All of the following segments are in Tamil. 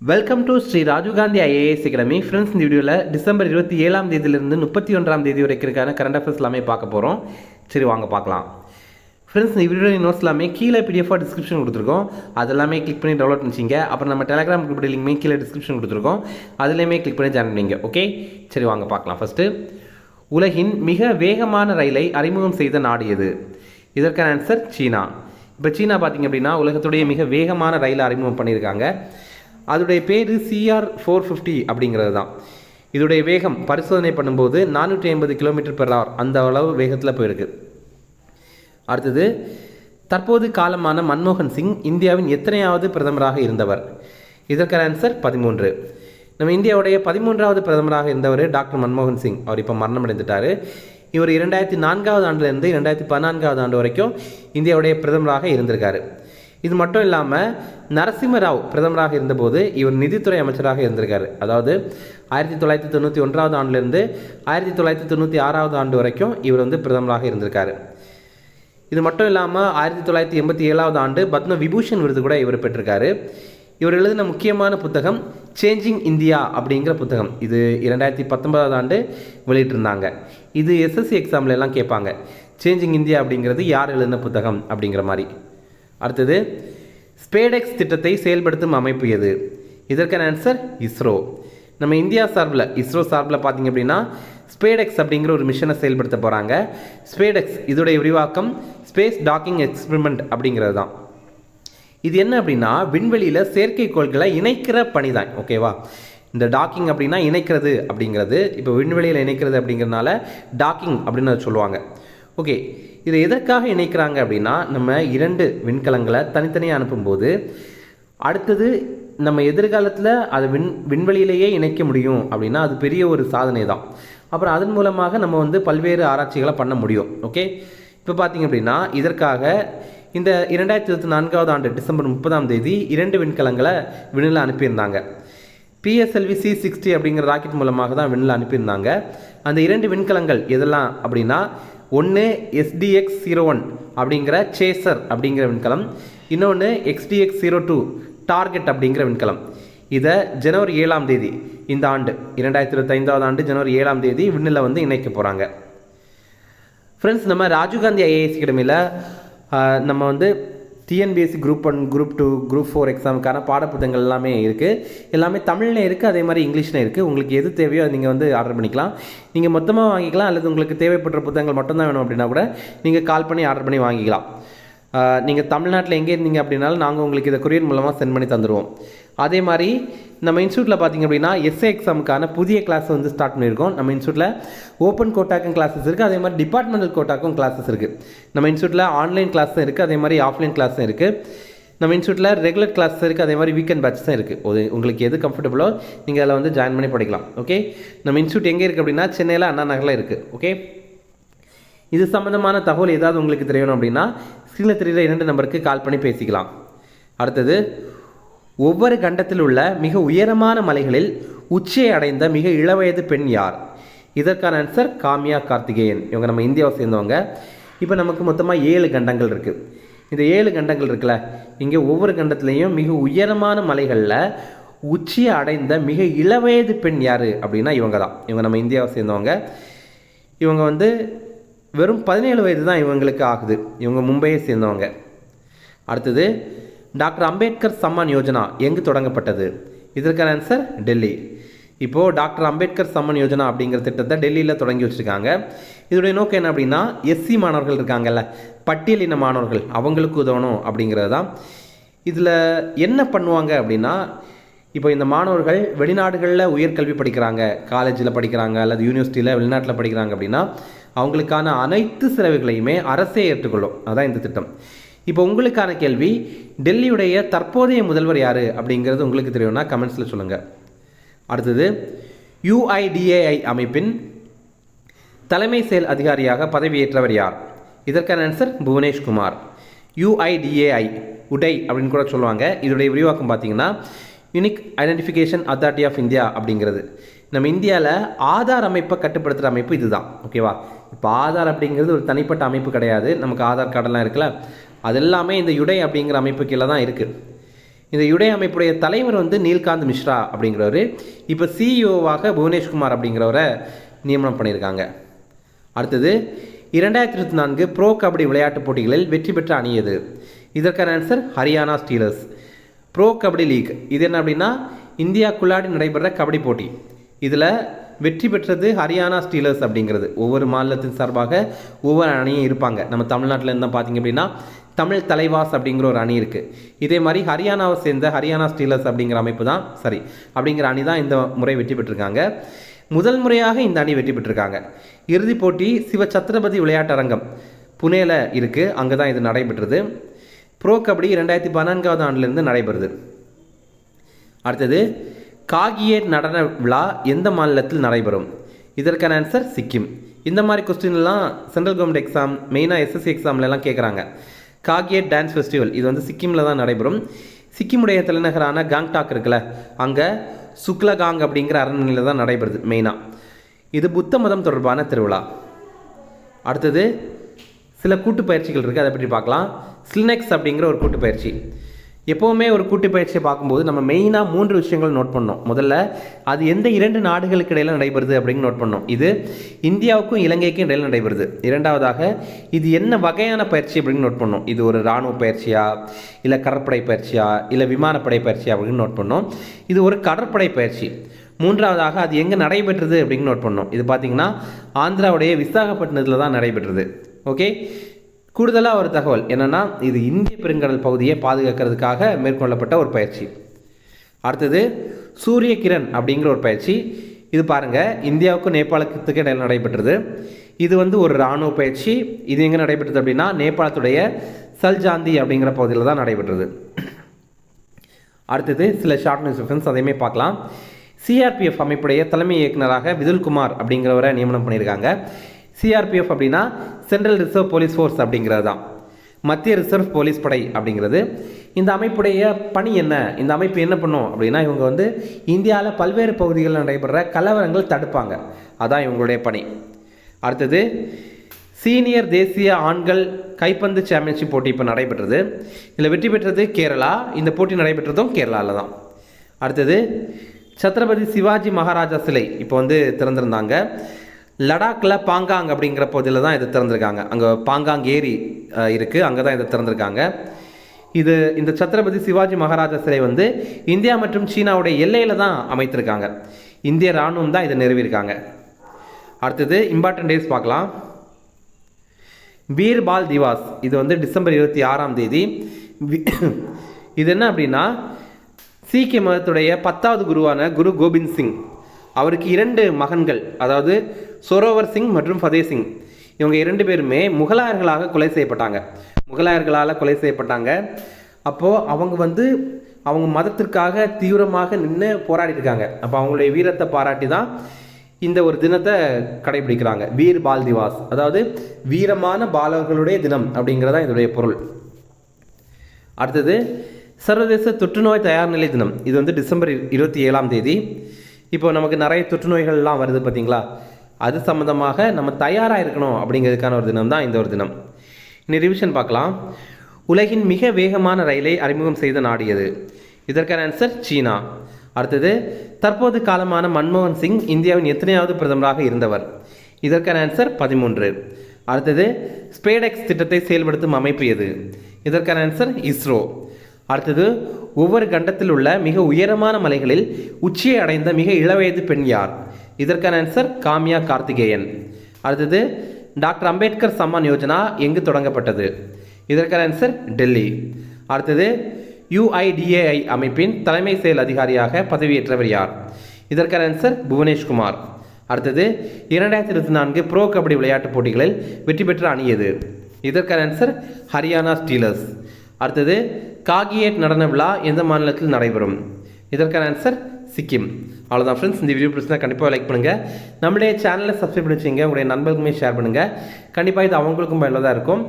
Welcome to Shri Rajiv Gandhi IAS academy. Friends, இந்த வீடியோவில் டிசம்பர் 27ஆம் தேதியிலிருந்து 31ஆம் தேதி வரைக்கும் இருக்கான கரண்ட் அஃபேர்ஸ் எல்லாமே பார்க்க போகிறோம். சரி, வாங்க பார்க்கலாம். ஃப்ரெண்ட்ஸ், இந்த வீடியோ நோட்ஸ் எல்லாமே கீழே பிடிஎஃபாக டிஸ்கிரிப்ஷன் கொடுத்துருக்கோம். அதெல்லாமே கிளிக் பண்ணி டவுன்லோட் பண்ணிச்சிங்க. அப்புறம் நம்ம டெலிகிராம் குரூப் லிங்க்மே கீழே டிஸ்கிரிப்ஷன் கொடுத்துருக்கோம். அதுலேயுமே கிளிக் பண்ணி ஜாயின் பண்ணிங்க. ஓகே, சரி வாங்க பார்க்கலாம். ஃபஸ்ட்டு, உலகின் மிக வேகமான ரயிலை அறிமுகம் செய்த நாடு எது? இதற்கான ஆன்சர் சீனா. இப்போ சீனா பார்த்திங்க அப்படின்னா உலகத்துடைய மிக வேகமான ரயிலை அறிமுகம் பண்ணியிருக்காங்க. அதோடைய பேர் CR450 அப்படிங்கிறது தான். இதோடைய வேகம் பரிசோதனை பண்ணும்போது 450 km/h அந்த அளவு வேகத்தில் போயிருக்கு. அடுத்தது, தற்போது காலமான மன்மோகன் சிங் இந்தியாவின் எத்தனையாவது பிரதமராக இருந்தவர்? இதற்கான ஆன்சர் 13. நம்ம இந்தியாவுடைய 13வது பிரதமராக இருந்தவர் டாக்டர் மன்மோகன் சிங். அவர் இப்போ மரணம் அடைந்துட்டார். இவர் 2004ஆவது ஆண்டுலேருந்து 2014ஆவது ஆண்டு வரைக்கும் இந்தியாவுடைய பிரதமராக இருந்திருக்காரு. இது மட்டும் இல்லாமல் நரசிம்ம ராவ் பிரதமராக இருந்தபோது இவர் நிதித்துறை அமைச்சராக இருந்திருக்காரு. அதாவது 1991ஆவது ஆண்டுலேருந்து 1996ஆவது ஆண்டு வரைக்கும் இவர் பிரதமராக இருந்திருக்காரு. இது மட்டும் இல்லாமல் 1987ஆவது ஆண்டு பத்ம விபூஷன் விருது கூட இவர் பெற்றிருக்காரு. இவர் எழுதின முக்கியமான புத்தகம் சேஞ்சிங் இந்தியா அப்படிங்கிற புத்தகம். இது 2019ஆவது ஆண்டு வெளியிட்டிருந்தாங்க. இது SSC எக்ஸாம்ல எல்லாம் கேட்பாங்க, சேஞ்சிங் இந்தியா அப்படிங்கிறது யார் எழுதின புத்தகம் அப்படிங்கிற மாதிரி. அடுத்தது, ஸ்பேடெக்ஸ் திட்டத்தை செயல்படுத்தும் அமைப்பு எது? இதற்கான ஆன்சர் இஸ்ரோ. நம்ம இந்தியா சார்பில் இஸ்ரோ சார்பில் பார்த்திங்க அப்படின்னா ஸ்பேடெக்ஸ் அப்படிங்கிற ஒரு மிஷனை செயல்படுத்த போகிறாங்க. ஸ்பேடெக்ஸ் இதோடைய விரிவாக்கம் ஸ்பேஸ் டாக்கிங் எக்ஸ்பெரிமெண்ட் அப்படிங்கிறது தான். இது என்ன அப்படின்னா விண்வெளியில் செயற்கைக்கோள்களை இணைக்கிற பணி தான். ஓகேவா, இந்த டாக்கிங் அப்படின்னா இணைக்கிறது அப்படிங்கிறது. இப்போ விண்வெளியில் இணைக்கிறது அப்படிங்கிறதுனால டாக்கிங் அப்படின்னு சொல்லுவாங்க. ஓகே, இதை எதற்காக இணைக்கிறாங்க அப்படின்னா நம்ம 2 விண்கலங்களை தனித்தனியாக அனுப்பும்போது அடுத்தது நம்ம எதிர்காலத்தில் அதை விண்வெளியிலேயே இணைக்க முடியும் அப்படின்னா அது பெரிய ஒரு சாதனை தான். அப்புறம் அதன் மூலமாக நம்ம பல்வேறு ஆராய்ச்சிகளை பண்ண முடியும். ஓகே, இப்போ பார்த்திங்க அப்படின்னா இதற்காக இந்த 2024ஆவது ஆண்டு டிசம்பர் 30ஆம் தேதி 2 விண்கலங்களை விண்ணில் அனுப்பியிருந்தாங்க. PSLV C60 அப்படிங்கிற ராக்கெட் மூலமாக தான் விண்ணில் அனுப்பியிருந்தாங்க. அந்த 2 விண்கலங்கள் எதெல்லாம் அப்படின்னா, ஒன்று SDX-01 அப்படிங்கிற சேசர் அப்படிங்கிற விண்கலம், இன்னொன்று XDX-02 டார்கெட் அப்படிங்கிற விண்கலம். இதை ஜனவரி 7ஆம் தேதி இந்த ஆண்டு 2025ஆவது ஆண்டு ஜனவரி 7ஆம் தேதி விண்ணில் இணைக்க போகிறாங்க. ஃப்ரெண்ட்ஸ், நம்ம ராஜீவ்காந்தி IAS அகாடமியில் நம்ம TNPSC Group 1, Group 2, Group 4 எக்ஸாமுக்கான பாடப்புத்தகங்கள் எல்லாமே இருக்குது. எல்லாமே தமிழில் இருக்குது, அதே மாதிரி இங்கிலீஷில் இருக்குது. உங்களுக்கு எது தேவையோ அதை நீங்கள் ஆர்டர் பண்ணிக்கலாம். நீங்கள் மொத்தமாக வாங்கிக்கலாம், அல்லது உங்களுக்கு தேவைப்படுற புத்தகங்கள் மட்டும்தான் வேணும் அப்படின்னா கூட நீங்கள் கால் பண்ணி ஆர்டர் பண்ணி வாங்கிக்கலாம். நீங்கள் தமிழ்நாட்டில் எங்கே இருந்தீங்க அப்படின்னாலும் நாங்கள் உங்களுக்கு இதை கொரியர் மூலமாக சென்ட் பண்ணி தந்துடுவோம். அதே மாதிரி நம்ம இன்ஸ்டியூட்டில் பார்த்திங்க அப்படின்னா எஸ்ஏ எக்ஸாமுக்கான புதிய கிளாஸ் ஸ்டார்ட் பண்ணியிருக்கோம். நம்ம இன்ஸ்டியூட்டில் ஓப்பன் கோட்டாக்கும் கிளாஸஸ் இருக்குது, அதே மாதிரி டிபார்ட்மெண்டல் கோட்டாக்கும் கிளாஸஸ் இருக்குது. நம்ம இன்ஸ்டியூட்டில் ஆன்லைன் கிளாஸும் இருக்குது, அதே மாதிரி ஆஃப்லைன் கிளாஸும் இருக்குது. நம்ம இன்ஸ்டியூட்டில் ரெகுலர் கிளாஸஸ் இருக்குது, அதே மாதிரி வீக்கெண்ட் பேட்சஸும் இருக்குது. உங்களுக்கு எது கம்ஃபர்டபுளோ நீங்கள் அதில் ஜாயின் பண்ணி படிக்கலாம். ஓகே, நம்ம இன்ஸ்டியூட் எங்கே இருக்குது அப்படின்னா சென்னையில் அண்ணா நகரில் இருக்குது. ஓகே, இது சம்மந்தமான தகவல் ஏதாவது உங்களுக்கு தெரியணும் அப்படின்னா ஸ்க்ரீனில் தெரிகிற 2 நம்பருக்கு கால் பண்ணி பேசிக்கலாம். அடுத்தது, ஒவ்வொரு கண்டத்தில் உள்ள மிக உயரமான மலைகளில் உச்சியை அடைந்த மிக இளவயது பெண் யார்? இதற்கான ஆன்சர் காமியா கார்த்திகேயன். இவங்க நம்ம இந்தியாவை சேர்ந்தவங்க. இப்போ நமக்கு மொத்தமாக 7 கண்டங்கள் இருக்குது. இந்த 7 கண்டங்கள் இருக்குல்ல, இங்கே ஒவ்வொரு கண்டத்துலேயும் மிக உயரமான மலைகளில் உச்சியை அடைந்த மிக இளவயது பெண் யார் அப்படின்னா இவங்க தான். இவங்க நம்ம இந்தியாவை சேர்ந்தவங்க. இவங்க வெறும் 17 வயது தான் இவங்களுக்கு ஆகுது. இவங்க மும்பையை சேர்ந்தவங்க. அடுத்தது, டாக்டர் அம்பேத்கர் சம்மான் யோஜனா எங்கு தொடங்கப்பட்டது? இதற்கான ஆன்சர் டெல்லி. இப்போது டாக்டர் அம்பேத்கர் சம்மான் யோஜனா அப்படிங்கிற திட்டத்தை டெல்லியில் தொடங்கி வச்சுருக்காங்க. இதோடைய நோக்கம் என்ன அப்படின்னா SC மாணவர்கள் இருக்காங்கல்ல, பட்டியலின மாணவர்கள், அவங்களுக்கு உதவணும் அப்படிங்கிறது தான். இதில் என்ன பண்ணுவாங்க அப்படின்னா, இப்போ இந்த மாணவர்கள் வெளிநாடுகளில் உயர்கல்வி படிக்கிறாங்க, காலேஜில் படிக்கிறாங்க அல்லது யூனிவர்சிட்டியில் வெளிநாட்டில் படிக்கிறாங்க அப்படின்னா அவங்களுக்கான அனைத்து செலவுகளையுமே அரசே ஏற்றுக்கொள்ளும். அதான் இந்த திட்டம். இப்போ உங்களுக்கான கேள்வி, டெல்லியுடைய தற்போதைய முதல்வர் யார் அப்படிங்கிறது உங்களுக்கு தெரியும்னா கமெண்ட்ஸில் சொல்லுங்கள். அடுத்தது, UIDAI அமைப்பின் தலைமை செயல் அதிகாரியாக பதவியேற்றவர் யார்? இதற்கான ஆன்சர் புவனேஷ்குமார். UIDAI உடை அப்படின்னு கூட சொல்லுவாங்க. இதோடைய விரிவாக்கம் பார்த்தீங்கன்னா unique identification authority of India அப்படிங்கிறது. நம்ம இந்தியாவில் ஆதார் அமைப்பை கட்டுப்படுத்துகிற அமைப்பு இதுதான். ஓகேவா, இப்போ ஆதார் அப்படிங்கிறது ஒரு தனிப்பட்ட அமைப்பு கிடையாது. நமக்கு ஆதார் கார்டெல்லாம் இருக்குல்ல, அது எல்லாமே இந்த யுடை அப்படிங்கிற அமைப்பு கீழே தான் இருக்குது. இந்த யுடே அமைப்புடைய தலைவர் வந்து நீல்காந்த் மிஸ்ரா அப்படிங்கிறவர். இப்போ சிஇஓவாக புவனேஷ்குமார் அப்படிங்கிறவரை நியமனம் பண்ணியிருக்காங்க. அடுத்தது 2024 ப்ரோ கபடி விளையாட்டுப் போட்டிகளில் வெற்றி பெற்ற அணி எது? இதற்கான answer Haryana Steelers. Pro Kabaddi League இது என்ன அப்படின்னா இந்தியாக்குள்ளாடி நடைபெற கபடி போட்டி. இதில் வெற்றி பெற்றது ஹரியானா ஸ்டீலர்ஸ் அப்படிங்கிறது. ஒவ்வொரு மாநிலத்தின் சார்பாக ஒவ்வொரு அணியும் இருப்பாங்க. நம்ம தமிழ்நாட்டில் இருந்தால் பார்த்திங்க அப்படின்னா தமிழ் தலைவாஸ் அப்படிங்கிற ஒரு அணி இருக்குது. இதே மாதிரி ஹரியானாவை சேர்ந்த ஹரியானா ஸ்டீலர்ஸ் அப்படிங்கிற அமைப்பு தான் அப்படிங்கிற அணி தான் இந்த முறை வெற்றி பெற்றிருக்காங்க. முதல் முறையாக இந்த அணி வெற்றி பெற்றிருக்காங்க. இறுதிப் போட்டி சிவ சத்ரபதி விளையாட்டரங்கம் புனேல இருக்குது, அங்கே தான் இது நடைபெற்றது. ப்ரோ கபடி 2014 ஆண்டிலிருந்து நடைபெறுது. அடுத்தது காகியேட் நடன விழா எந்த மாநிலத்தில் நடைபெறும்? இதற்கான ஆன்சர் சிக்கிம். இந்த மாதிரி கொஸ்டின்லாம் சென்ட்ரல் கவர்மெண்ட் எக்ஸாம் மெயினாக எஸ்எஸ்சி எக்ஸாம்லலாம் கேட்குறாங்க. காகியேட் டான்ஸ் ஃபெஸ்டிவல் இது வந்து சிக்கிமில் தான் நடைபெறும். சிக்கிமுடைய தலைநகரான காங்டாக் இருக்குல்ல, அங்கே சுக்லகாங் அப்படிங்கிற அரண்மனையில் தான் நடைபெறுது மெயினாக. இது புத்த மதம் தொடர்பான திருவிழா. அடுத்தது சில கூட்டு பயிற்சிகள் இருக்குது, அதை பற்றி பார்க்கலாம். ஸ்லினெக்ஸ் அப்படிங்கிற ஒரு கூட்டு பயிற்சி. எப்போவுமே ஒரு கூட்டு பயிற்சியை பார்க்கும்போது நம்ம மெயினாக 3 விஷயங்கள் நோட் பண்ணோம். முதல்ல அது எந்த 2 நாடுகளுக்கு இடையில் நடைபெறுது அப்படின்னு நோட் பண்ணோம். இது இந்தியாவுக்கும் இலங்கைக்கும் இடையில் நடைபெறுது. இரண்டாவதாக இது என்ன வகையான பயிற்சி அப்படின்னு நோட் பண்ணோம். இது ஒரு இராணுவ பயிற்சியா, இல்லை கடற்படை பயிற்சியா, இல்லை விமானப்படை பயிற்சியா அப்படின்னு நோட் பண்ணோம். இது ஒரு கடற்படை பயிற்சி. மூன்றாவதாக அது எங்கே நடைபெற்றது அப்படின்னு நோட் பண்ணோம். இது பார்த்திங்கன்னா ஆந்திராவுடைய விசாகப்பட்டினத்தில் தான் நடைபெற்றது. ஓகே, கூடுதலாக ஒரு தகவல் என்னென்னா இது இந்திய பெருங்கடல் பகுதியை பாதுகாக்கிறதுக்காக மேற்கொள்ளப்பட்ட ஒரு பயிற்சி. அடுத்தது சூரிய கிரண் அப்படிங்கிற ஒரு பயிற்சி. இது பாருங்கள் இந்தியாவுக்கும் நேபாளத்துக்கு இடையில் நடைபெற்றது. இது வந்து ஒரு இராணுவ பயிற்சி. இது எங்கே நடைபெற்றது அப்படின்னா நேபாளத்துடைய சல்ஜாந்தி அப்படிங்கிற பகுதியில் தான் நடைபெற்றது. அடுத்தது சில ஷார்ட் நியூஸ் ரெஃபரன்ஸ் அதையுமே பார்க்கலாம். சிஆர்பிஎஃப் அமைப்புடைய தலைமை இயக்குநராக விதுல்குமார் அப்படிங்கிறவரை நியமனம் பண்ணியிருக்காங்க. சிஆர்பிஎஃப் அப்படின்னா சென்ட்ரல் ரிசர்வ் போலீஸ் ஃபோர்ஸ் அப்படிங்கிறது தான், மத்திய ரிசர்வ் போலீஸ் படை அப்படிங்கிறது. இந்த அமைப்புடைய பணி என்ன? இந்த அமைப்பு என்ன பண்ணும் அப்படின்னா இவங்க வந்து இந்தியாவில் பல்வேறு பகுதிகளில் நடைபெற கலவரங்கள் தடுப்பாங்க, அதான் இவங்களுடைய பணி. அடுத்தது சீனியர் தேசிய ஆண்கள் கைப்பந்து சாம்பியன்ஷிப் போட்டி இப்போ நடைபெற்றது. இதில் வெற்றி பெற்றது கேரளா. இந்த போட்டி நடைபெற்றதும் கேரளாவில் தான். அடுத்தது சத்ரபதி சிவாஜி மகாராஜா சிலை இப்போ வந்து திறந்திருந்தாங்க. லடாக்கில் பாங்காங் அப்படிங்கிற பகுதியில் தான் இது திறந்திருக்காங்க. அங்கே பாங்காங் ஏரி இருக்குது, அங்கே தான் இதை திறந்திருக்காங்க. இந்த சத்ரபதி சிவாஜி மகாராஜா சிலை வந்து இந்தியா மற்றும் சீனாவுடைய எல்லையில் தான் அமைத்திருக்காங்க. இந்திய இராணுவம் தான் இதை நிறுவியிருக்காங்க. அடுத்தது இம்பார்ட்டன்ட் டேஸ் பார்க்கலாம். வீர் பால் திவாஸ் இது வந்து டிசம்பர் 26 இது என்ன அப்படின்னா சீக்கிய மதத்துடைய 10வது குருவான குரு கோபிந்த் சிங் அவருக்கு 2 மகன்கள், அதாவது சோரோவர் சிங் மற்றும் ஃபதே சிங், இவங்க 2 பேருமே முகலாயர்களால் கொலை செய்யப்பட்டாங்க. அப்போது அவங்க மதத்திற்காக தீவிரமாக நின்று போராடிட்டு இருக்காங்க. அப்போ அவங்களுடைய வீரத்தை பாராட்டி தான் இந்த ஒரு தினத்தை கடைபிடிக்கிறாங்க, வீர் பால் திவாஸ், அதாவது வீரமான பாலர்களுடைய தினம் அப்படிங்கிறதான் இதோடைய பொருள். அடுத்தது சர்வதேச தொற்றுநோய் தயார் நிலை தினம். இது வந்து டிசம்பர் 27 இப்போ நமக்கு நிறைய தொற்றுநோய்கள்லாம் வருது பார்த்தீங்களா, அது சம்மந்தமாக நம்ம தயாராக இருக்கணும் அப்படிங்கிறதுக்கான ஒரு தினம் தான் இந்த ஒரு தினம். இன்னும் ரிவிஷன் பார்க்கலாம். உலகின் மிக வேகமான ரயிலை அறிமுகம் செய்த நாடு எது? இதற்கான ஆன்சர் சீனா. அடுத்தது தற்போது காலமான மன்மோகன் சிங் இந்தியாவின் எத்தனையாவது பிரதமராக இருந்தவர்? இதற்கான ஆன்சர் 13. அடுத்தது ஸ்பேடெக்ஸ் திட்டத்தை செயல்படுத்தும் அமைப்பு எது? இதற்கான ஆன்சர் இஸ்ரோ. அடுத்தது ஒவ்வொரு கண்டத்தில் உள்ள மிக உயரமான மலைகளில் உச்சியை அடைந்த மிக இளவயது பெண் யார்? இதற்கான ஆன்சர் காமியா கார்த்திகேயன். அடுத்தது டாக்டர் அம்பேத்கர் சம்மான் யோஜனா எங்கு தொடங்கப்பட்டது? இதற்கான ஆன்சர் டெல்லி. அடுத்தது UIDAI அமைப்பின் தலைமை செயல் அதிகாரியாக பதவியேற்றவர் யார்? இதற்கான ஆன்சர் புவனேஷ்குமார். அடுத்தது 2024 ப்ரோ கபடி விளையாட்டுப் போட்டிகளில் வெற்றி பெற்ற அணி எது? இதற்கான ஆன்சர் ஹரியானா ஸ்டீலர்ஸ். அடுத்தது காகியேட் நடன விழா எந்த மாநிலத்தில் நடைபெறும்? இதற்கான ஆன்சர் சிக்கிம். அவ்வளோதான் ஃப்ரெண்ட்ஸ், இந்த வீடியோ பிடிச்சினா கண்டிப்பாக லைக் பண்ணுங்கள். நம்மளுடைய சேனலை சப்ஸ்கிரைப் பண்ணி வச்சுங்க, உங்களுடைய நண்பர்களுமே ஷேர் பண்ணுங்கள். கண்டிப்பாக இது அவங்களுக்கும் பயனுள்ளதாக இருக்கும்.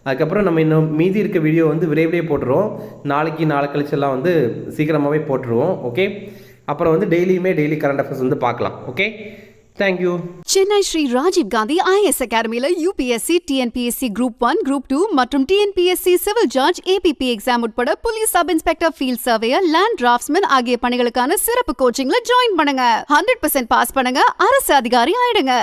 அதுக்கப்புறம் நம்ம இன்னும் மீதி இருக்க வீடியோ வந்து விரைவிலே போட்டுருவோம். நாளை கழிச்செல்லாம் வந்து சீக்கிரமாகவே போட்டுருவோம். ஓகே, அப்புறம் வந்து டெய்லி கரண்ட் அஃபேர்ஸ் வந்து பார்க்கலாம். Okay, thank you. Chennai Shri Rajiv Gandhi IAS அகாடமியில UPSC, TNPSC Group 1, Group 2 மற்றும் TNPSC civil judge, APP exam உட்பட police sub inspector, field surveyor, land draftsman ஆகிய பணிகளுக்கான சிறப்பு கோச்சிங்ல ஜாயின் பண்ணுங்க. 100% பாஸ் பண்ணுங்க, அரசு அதிகாரி ஆயிடுங்க.